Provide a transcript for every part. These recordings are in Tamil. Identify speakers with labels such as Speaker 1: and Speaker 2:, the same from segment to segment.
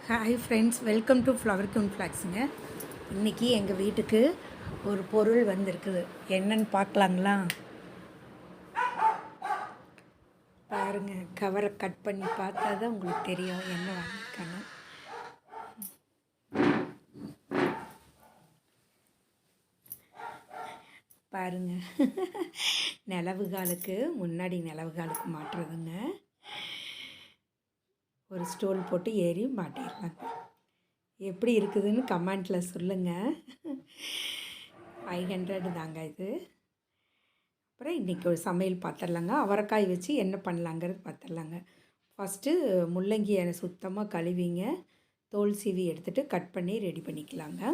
Speaker 1: Hi friends, welcome to flower queen ஃப்ளாக்ஸுங்க. இன்றைக்கி எங்கள் வீட்டுக்கு ஒரு பொருள் வந்திருக்குது. என்னன்னு பார்க்கலாங்களா? பாருங்கள், கவரை கட் பண்ணி பார்த்தா தான் உங்களுக்கு தெரியும் என்ன வாங்கியிருக்காங்க. பாருங்கள், நிலவுகாலுக்கு முன்னாடி நிலவுகாலுக்கு மாட்டுறதுங்க. ஒரு ஸ்டோல் போட்டு ஏறி மாட்டிடலாங்க. எப்படி இருக்குதுன்னு கமெண்ட்டில் சொல்லுங்கள். 500 தாங்க இது. அப்புறம் இன்றைக்கி ஒரு சமையல் பார்த்துடலாங்க. அவரைக்காய் வச்சு என்ன பண்ணலாங்கிறது பார்த்துடலாங்க. ஃபஸ்ட்டு முள்ளங்கியை சுத்தமாக கழுவிங்க, தோல் சீவி எடுத்துகிட்டு கட் பண்ணி ரெடி பண்ணிக்கலாங்க.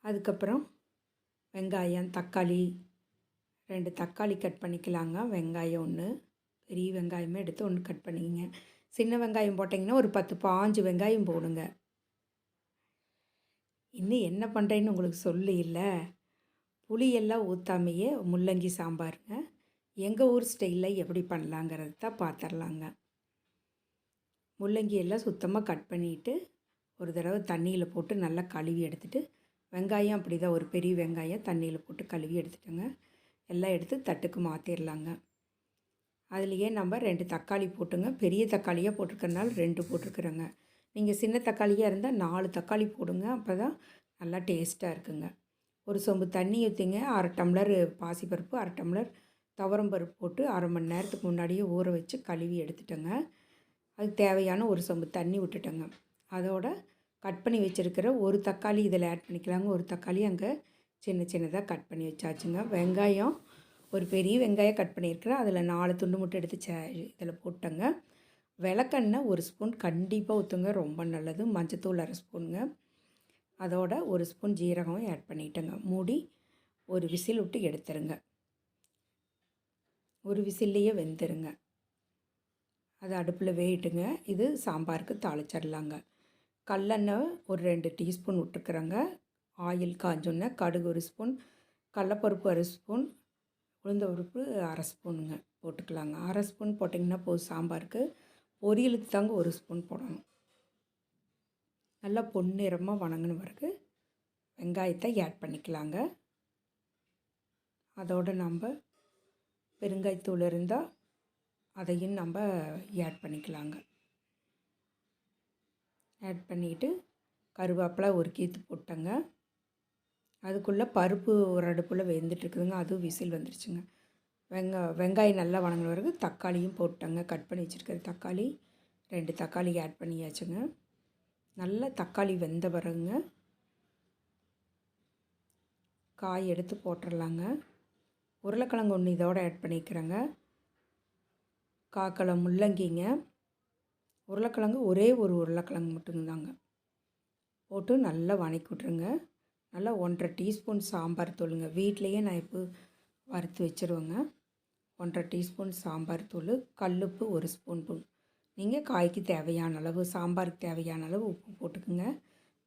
Speaker 1: அதுக்கப்புறம் வெங்காயம், தக்காளி 2 தக்காளி கட் பண்ணிக்கலாங்க. வெங்காயம் 1, பெரிய வெங்காயமே எடுத்து 1 கட் பண்ணிக்கங்க. சின்ன வெங்காயம் போட்டிங்கன்னா ஒரு 10-15 வெங்காயம் போடுங்க. இன்னும் என்ன பண்ணுறேன்னு உங்களுக்கு சொல்லி இல்லை. புளியெல்லாம் ஊற்றாமையே முள்ளங்கி சாம்பாருங்க. எங்கள் ஊர் ஸ்டைலில் எப்படி பண்ணலாங்கிறது தான் பார்த்துடலாங்க. முள்ளங்கியெல்லாம் சுத்தமாக கட் பண்ணிவிட்டு ஒரு தடவை தண்ணியில் போட்டு நல்லா கழுவி எடுத்துகிட்டு, வெங்காயம் அப்படி தான் ஒரு பெரிய வெங்காயம் தண்ணியில் போட்டு கழுவி எடுத்துட்டோங்க. எல்லாம் எடுத்து தட்டுக்கு மாற்றிடலாங்க. அதுலேயே நம்ம 2 தக்காளி போட்டுங்க. பெரிய தக்காளியாக போட்டிருக்கறனால 2 போட்டிருக்குறேங்க. நீங்கள் சின்ன தக்காளியாக இருந்தால் 4 தக்காளி போடுங்க. அப்போ தான் நல்லா டேஸ்ட்டாக இருக்குங்க. ஒரு சொம்பு தண்ணி ஊற்றிங்க. 1/2 டம்ளர் பாசிப்பருப்பு, 1/2 டம்ளர் துவரம்பருப்பு போட்டு 1/2 மணி நேரத்துக்கு முன்னாடியே ஊற வச்சு கழுவி எடுத்துட்டேங்க. அதுக்கு தேவையான ஒரு சொம்பு தண்ணி விட்டுட்டேங்க. அதோட கட் பண்ணி வச்சுருக்கிற ஒரு தக்காளி இதில் ஆட் பண்ணிக்கலாங்க. ஒரு தக்காளி அங்கே சின்ன சின்னதாக கட் பண்ணி வச்சாச்சுங்க. வெங்காயம் ஒரு பெரிய வெங்காயம் கட் பண்ணியிருக்கிறேன். அதில் 4 துண்டு மட்டும் எடுத்து இதில் போட்டேங்க. விளக்கெண்ணெய் 1 ஸ்பூன் கண்டிப்பாக ஊற்றுங்க, ரொம்ப நல்லது. மஞ்சத்தூள் 1/2 ஸ்பூனுங்க. அதோட 1 ஸ்பூன் ஜீரகம் ஆட் பண்ணிட்டேங்க. மூடி ஒரு விசில் விட்டு எடுத்துருங்க. ஒரு விசில்லையே வெந்துருங்க. அது அடுப்பில் வேயிட்டுங்க. இது சாம்பாருக்கு தாளிச்சிடலாங்க. கல்லெண்ணெய் ஒரு 2 டீஸ்பூன் விட்டுருக்குறேங்க. ஆயில் காஞ்சோன்னே கடுகு 1 ஸ்பூன், கடலப்பருப்பு 1/2 ஸ்பூன், உளுந்தம்பருப்பு 1/2 ஸ்பூனுங்க போட்டுக்கலாங்க. 1/2 ஸ்பூன் போட்டிங்கன்னா போதும் சாம்பாருக்கு. பொரியலுக்கு தாங்க 1 ஸ்பூன் போடணும். நல்லா பொன்னிறமாக வணங்கின பிறகு வெங்காயத்தை ஆட் பண்ணிக்கலாங்க. அதோடு நம்ம பெருங்காயத்தூள் இருந்தால் அதையும் நம்ம ஆட் பண்ணிக்கலாங்க. ஆட் பண்ணிவிட்டு கருவேப்பிலை ஒரு கீத்து போட்டேங்க. அதுக்குள்ளே பருப்பு ஒரு அடுப்பில் வெந்துட்டுருக்குதுங்க. அதுவும் விசில் வந்துருச்சுங்க. வெங்காயம் நல்லா வணங்கின பிறகு தக்காளியும் போட்டேங்க. கட் பண்ணி வச்சுருக்கிற தக்காளி 2 தக்காளி ஆட் பண்ணியாச்சுங்க. நல்லா தக்காளி வெந்த பிறகுங்க காய் எடுத்து போட்டுடலாங்க. உருளைக்கிழங்கு 1 இதோடு ஆட் பண்ணிக்கிறேங்க. 1/4 கிலோ முள்ளங்கிங்க. உருளைக்கிழங்கு ஒரே ஒரு உருளைக்கிழங்கு மட்டும்தாங்க போட்டு நல்லா வணக்கி விட்ருங்க. நல்லா 1/2 டீஸ்பூன் சாம்பார் தூளுங்க. வீட்லேயே நான் இப்போ வறுத்து வச்சுருவேங்க. 1/2 டீஸ்பூன் சாம்பார் தூள், கல்லுப்பு 1 ஸ்பூன். நீங்கள் காய்க்கு தேவையான அளவு, சாம்பாருக்கு தேவையான அளவு உப்பு போட்டுக்குங்க.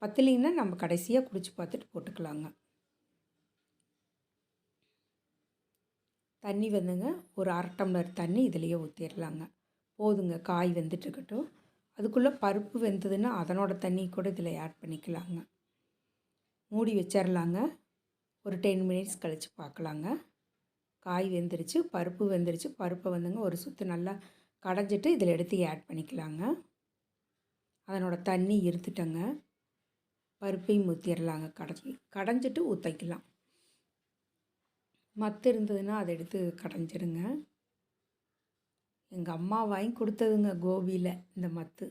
Speaker 1: பத்தலைன்னா நம்ம கடைசியாக குடிச்சு பார்த்துட்டு போட்டுக்கலாங்க. தண்ணி வந்துங்க ஒரு 1/2 டம்ளர் தண்ணி இதிலையே ஊற்றிடலாங்க. போதுங்க, காய் வெந்துட்டுருக்கட்டும். அதுக்குள்ளே பருப்பு வெந்ததுன்னா அதனோட தண்ணி கூட இதில் ஆட் பண்ணிக்கலாங்க. மூடி வச்சிடலாங்க. ஒரு 10 மினிட்ஸ் கழித்து பார்க்கலாங்க. காய் வெந்துருச்சு, பருப்பு வெந்துருச்சு. பருப்பை வந்துங்க ஒரு சுற்று நல்லா கடைஞ்சிட்டு இதில் எடுத்து ஆட் பண்ணிக்கலாங்க. அதனோட தண்ணி இருத்துட்டங்க. பருப்பையும் ஊற்றிடலாங்க. கடைஞ்சிட்டு ஊற்றிக்கலாம். மத்து இருந்ததுன்னா அதை எடுத்து கடைஞ்சிருங்க. எங்கள் அம்மா வாங்கி கொடுத்ததுங்க கோபியில் இந்த மத்து.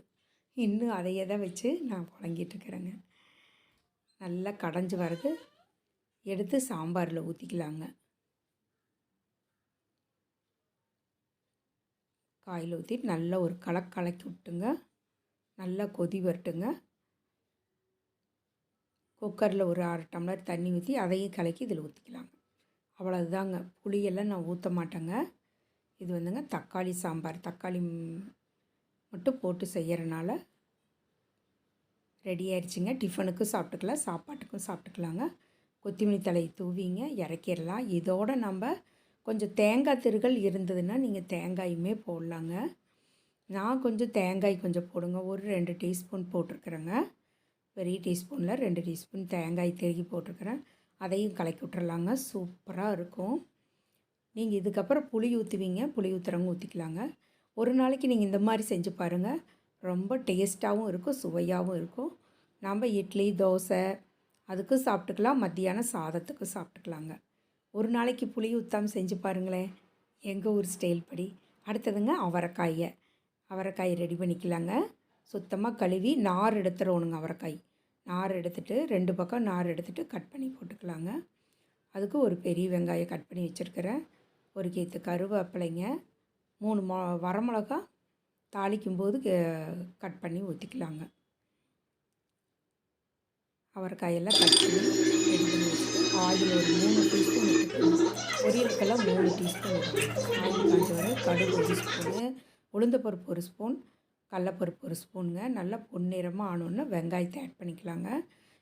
Speaker 1: இன்னும் அதையே தான் வச்சு நான் புழங்கிட்டுருக்குறேங்க. நல்லா கடைஞ்சி வரது எடுத்து சாம்பாரில் ஊற்றிக்கலாங்க. காயில் ஊற்றி நல்லா ஒரு கலக்கி விட்டுங்க. நல்லா கொதி வரட்டுங்க. குக்கரில் ஒரு 1/2 டம்ளர் தண்ணி ஊற்றி அதையும் கலக்கி இதில் ஊற்றிக்கலாங்க. அவ்வளோதாங்க. புளியெல்லாம் நான் ஊற்ற மாட்டேங்க. இது வந்துங்க தக்காளி சாம்பார். தக்காளி மட்டும் போட்டு செய்கிறனால ரெடி ஆயிடுச்சுங்க. டிஃபனுக்கும் சாப்பிட்டுக்கலாம், சாப்பாட்டுக்கும் சாப்பிட்டுக்கலாங்க. கொத்தமல்லி தழை தூவிங்க இறக்கிடலாம். இதோடு நம்ம கொஞ்சம் தேங்காய் திருகல் இருந்ததுன்னா நீங்கள் தேங்காயுமே போடலாங்க. நான் கொஞ்சம் தேங்காய் கொஞ்சம் போடுங்க. ஒரு 2 டீஸ்பூன் போட்டிருக்கிறேங்க. பெரிய டீஸ்பூனில் 2 டீஸ்பூன் தேங்காய் திருகி போட்டிருக்கிறேன். அதையும் கலக்கி விட்டுறலாங்க. சூப்பராக இருக்கும். நீங்கள் இதுக்கப்புறம் புளி ஊற்றுவீங்க, புளி ஊற்றுறவங்க ஊற்றிக்கலாங்க. ஒரு நாளைக்கு நீங்கள் இந்த மாதிரி செஞ்சு பாருங்கள். ரொம்ப டேஸ்ட்டாகவும் இருக்கும், சுவையாகவும் இருக்கும். நம்ம இட்லி, தோசை அதுக்கும் சாப்பிட்டுக்கலாம், மத்தியானம் சாதத்துக்கும் சாப்பிட்டுக்கலாங்க. ஒரு நாளைக்கு புளி ஊற்றாமல் செஞ்சு பாருங்களேன், எங்கள் ஊர் ஸ்டைல் படி. அடுத்ததுங்க அவரைக்காய் ரெடி பண்ணிக்கலாங்க. சுத்தமாக கழுவி நார் எடுத்துடணுங்க. அவரைக்காய் நார் எடுத்துகிட்டு 2 பக்கம் நார் எடுத்துகிட்டு கட் பண்ணி போட்டுக்கலாங்க. அதுக்கு ஒரு பெரிய வெங்காயம் கட் பண்ணி வச்சுருக்கிறேன். ஒரு கேத்து கருவேப்பிலைங்க, 3 வரமிளகா தாளிக்கும்போது கட் பண்ணி ஊற்றிக்கலாங்க. அவரைக்காயெல்லாம் கட் பண்ணி ரெடி பண்ணி வச்சுட்டு ஆயில் ஒரு 3 டீஸ்பூன் ஊற்றிக்கணும். பொரியலுக்கெல்லாம் 3 டீஸ்பூன் ஊற்றணும். ஆயில் காய்ச்ச வர கடுகு 1 ஸ்பூனு, உளுந்தப்பருப்பு 1 ஸ்பூன், கடலப்பருப்பு 1 ஸ்பூனுங்க. நல்லா பொன்னிறமாக ஆனோன்னு வெங்காயத்தை ஆட் பண்ணிக்கலாங்க.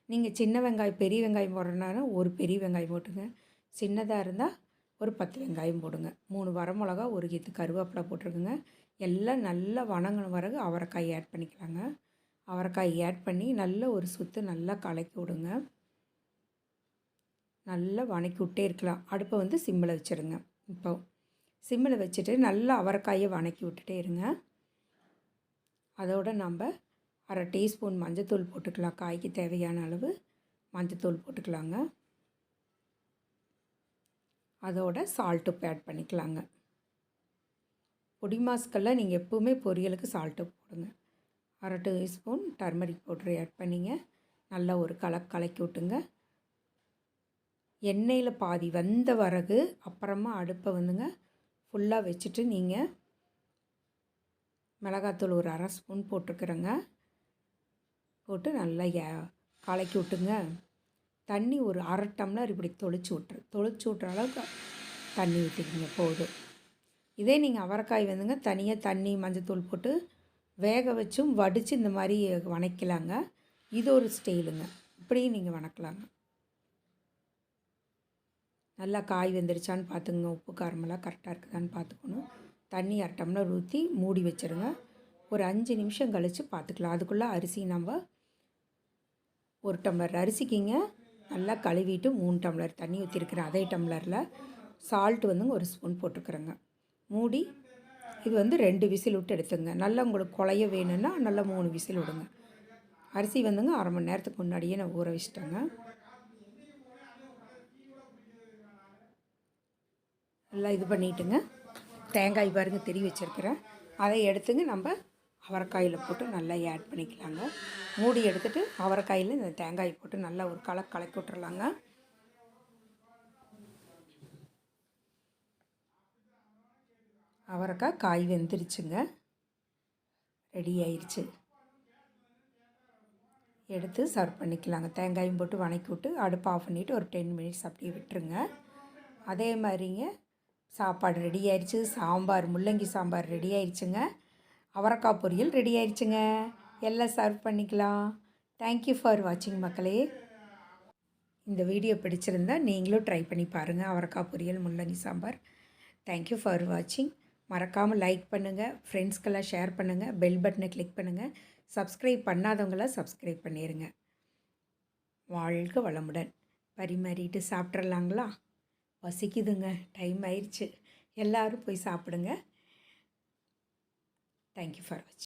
Speaker 1: நீங்கள் சின்ன வெங்காயம் பெரிய வெங்காயம் போடுறதுனால ஒரு பெரிய வெங்காயம் போட்டுங்க. சின்னதாக இருந்தால் ஒரு 10 வெங்காயம் போடுங்க. 3 வரமிளகா, ஒரு கீத்து கருவேப்பிலை போட்டிருக்குங்க. எல்லாம் நல்லா வணங்கின பிறகு அவரைக்காய் ஆட் பண்ணிக்கலாங்க. அவரைக்காய் ஆட் பண்ணி நல்ல ஒரு சுற்று நல்லா கலக்கி விடுங்க. நல்லா வணக்கி விட்டே இருக்கலாம். அடுப்பை வந்து சிம்மில் வச்சுருங்க. இப்போ சிம்மில் வச்சுட்டு நல்லா அவரைக்காயை வணக்கி விட்டுட்டே இருங்க. அதோடு நம்ம 1/2 டீஸ்பூன் மஞ்சத்தூள் போட்டுக்கலாம். காய்க்கு தேவையான அளவு மஞ்சத்தூள் போட்டுக்கலாங்க. அதோட சால்ட் உப்பு ஆட் பண்ணிக்கலாங்க. பொடி மாஸ்கெல்லாம் நீங்கள் எப்போவுமே பொரியலுக்கு சால்ட் உப்பு போடுங்க. 1/2 டீஸ்பூன் டர்மரிக் பவுட்ரு ஆட் பண்ணிங்க. நல்லா ஒரு கலக்கி விட்டுங்க. எண்ணெயில் பாதி வந்த பிறகு அப்புறமா அடுப்பை வந்துங்க ஃபுல்லாக வச்சுட்டு நீங்கள் மிளகாத்தூள் ஒரு 1/2 ஸ்பூன் போட்டுருக்குறேங்க. போட்டு நல்லா கலக்கி விட்டுங்க. தண்ணி ஒரு 1/2 டம்ளர் இப்படி தொளிச்சு விட்ற அளவுக்கு தண்ணி ஊற்றிக்கிங்க போதும். இதே நீங்கள் அவரைக்காய் வந்துங்க தனியாக தண்ணி மஞ்சத்தூள் போட்டு வேக வச்சும் வடித்து இந்த மாதிரி வணக்கலாங்க. இது ஒரு ஸ்டைலுங்க. இப்படியும் நீங்கள் வணக்கலாங்க. நல்லா காய் வெந்துருச்சான்னு பார்த்துங்க. உப்பு காரமெல்லாம் கரெக்டாக இருக்குதான்னு பார்த்துக்கணும். தண்ணி 1/2 டம்ளர் ஊற்றி மூடி வச்சுருங்க. ஒரு 5 நிமிஷம் கழித்து பார்த்துக்கலாம். அதுக்குள்ளே அரிசி நம்ம 1 டம்ளர் அரிசிக்கிங்க நல்லா கழுவிட்டு 3 டம்ளர் தண்ணி ஊற்றிருக்கிறேன். அதே டம்ளரில் சால்ட் வந்துங்க 1 ஸ்பூன் போட்டுக்கிறேங்க. மூடி இது வந்து 2 விசில் விட்டு எடுத்துங்க. நல்லா உங்களுக்கு குழைய வேணும்னா நல்லா 3 விசில் விடுங்க. அரிசி வந்துங்க 1/2 மணி நேரத்துக்கு முன்னாடியே நான் ஊற வச்சிட்டேங்க. நல்லா இது பண்ணிவிட்டுங்க. தேங்காய் பாருங்க திருவி வச்சுருக்கிறேன். அதை எடுத்துங்க நம்ம அவரைக்காயில் போட்டு நல்லா ஆட் பண்ணிக்கலாங்க. மூடி எடுத்துகிட்டு அவரைக்காயில் இந்த தேங்காய் போட்டு நல்லா ஒரு கலக்கி விட்டுறலாங்க. அவரைக்காய் காய் வெந்துருச்சுங்க. ரெடி ஆயிடுச்சு. எடுத்து சர்வ் பண்ணிக்கலாங்க. தேங்காயும் போட்டு வணக்கி விட்டு அடுப்பு ஆஃப் பண்ணிவிட்டு ஒரு 10 மினிட்ஸ் அப்படியே விட்டுருங்க. அதே மாதிரிங்க சாப்பாடு ரெடி ஆயிடுச்சு. சாம்பார் முள்ளங்கி சாம்பார் ரெடி ஆயிடுச்சுங்க. அவரைக்காய் பொரியல் ரெடி ஆயிடுச்சுங்க. எல்லாம் சர்வ் பண்ணிக்கலாம். தேங்க்யூ ஃபார் வாட்சிங் மக்களே. இந்த வீடியோ பிடிச்சிருந்தால் நீங்களும் ட்ரை பண்ணி பாருங்கள். அவரைக்காய் பொரியல் முள்ளங்கி சாம்பார். தேங்க்யூ ஃபார் வாட்சிங். மறக்காமல் லைக் பண்ணுங்கள், ஃப்ரெண்ட்ஸ்க்கெல்லாம் ஷேர் பண்ணுங்கள், பெல் பட்டனை கிளிக் பண்ணுங்கள். சப்ஸ்கிரைப் பண்ணாதவங்களாம் சப்ஸ்கிரைப் பண்ணிடுங்க. வாழ்க வளமுடன். பரிமாறிட்டு சாப்பிட்றலாங்களா? பசிக்குதுங்க, டைம் ஆயிடுச்சு. எல்லோரும் போய் சாப்பிடுங்க. தேங்க்யூ ஃபார் வாட்சிங்.